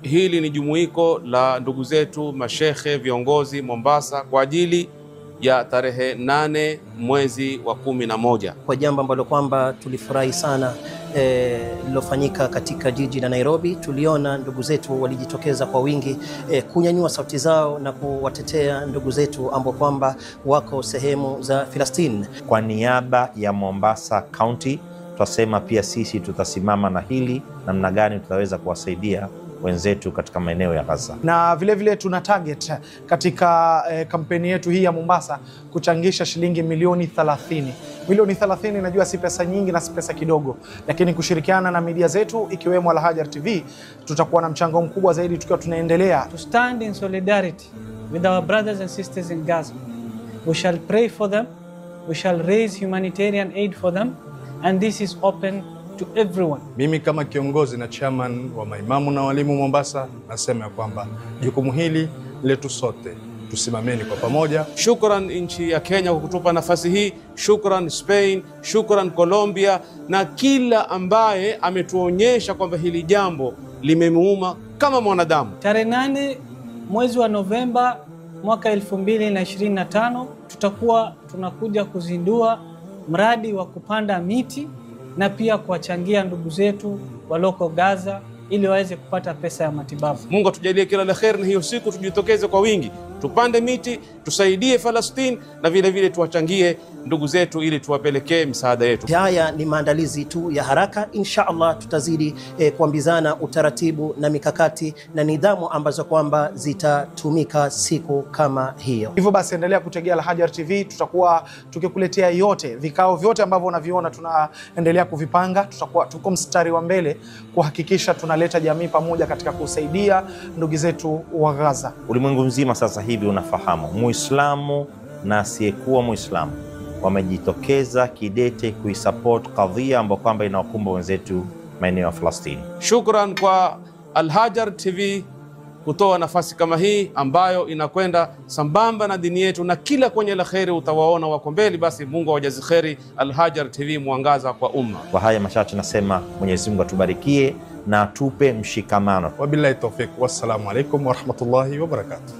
Hili ni jumuiko la ndugu zetu mashekhe viongozi Mombasa kwa ajili ya tarehe 8 mwezi wa 11, kwa jambo ambalo kwamba tulifurahi sana lilofanyika katika jiji la Nairobi. Tuliona ndugu zetu walijitokeza kwa wingi kunyanyua sauti zao na kuwatetea ndugu zetu ambao kwamba wako sehemu za Palestina. Kwa niaba ya Mombasa County tutasema pia sisi tutasimama na hili, namna gani tutaweza kuwasaidia wenzetu katika maeneo ya Gaza. Na vile vile tuna target katika kampeni yetu hii ya Mombasa kuchangisha shilingi milioni 30. Milioni 30 najua si pesa nyingi na si pesa kidogo, lakini kushirikiana na media zetu ikiwemo Al Hajar TV tutakuwa na mchango mkubwa zaidi tukiwa tunaendelea to stand in solidarity with our brothers and sisters in Gaza. We shall pray for them, we shall raise humanitarian aid for them, and this is open to everyone. Mimi kama kiongozi na chairman wa maimamu na walimu Mombasa nasema kwamba jukumu hili letu sote, tusimameni kwa pamoja. Shukran nchi ya Kenya kwa kutupa nafasi hii, shukran Spain, shukran Colombia na kila ambaye ametuonyesha kwamba hili jambo limemuuma kama mwanadamu. Tarehe 8 mwezi wa Novemba mwaka 2025 tutakuwa tunakuja kuzindua mradi wa kupanda miti na pia kuwachangia ndugu zetu waloko Gaza ili waweze kupata pesa ya matibabu. Mungu atujalie kila la kheri, na hiyo siku tujitokeze kwa wingi, tupande miti, tusaidie Palestina na vile vile tuwachangie ndugu zetu ili tuwapelekee msaada yetu. Haya ni maandalizi tu ya haraka. Insha Allah tutazidi kuambizana utaratibu na mikakati na nidhamu ambazo kwamba zitatumika siku kama hiyo. Hivyo basi endelea kutegea Al Hajar TV, tutakuwa tukikuletea yote, vikao vyote ambavyo unaviona tunaendelea kuvipanga. Tutakuwa tuko mstari wa mbele kuhakikisha tunaleta jamii pamoja katika kusaidia ndugu zetu wa Gaza. Ulimwengu mzima sasa hivi unafahamu Muislamu na asiyekuwa Muislamu wamejitokeza kidete kuisupport kadhia ambayo kwamba inawakumba wenzetu maeneo ya Palestina. Shukran kwa Al Hajar TV kutoa nafasi kama hii ambayo inakwenda sambamba na dini yetu, na kila kwenye la kheri utawaona wako mbele. Basi Mungu awajazi kheri. Al Hajar TV, mwangaza kwa umma. Kwa haya machache nasema Mwenyezi Mungu atubarikie na atupe mshikamano. Wabillahi tawfik. Wassalamu alaikum warahmatullahi wabarakatuh.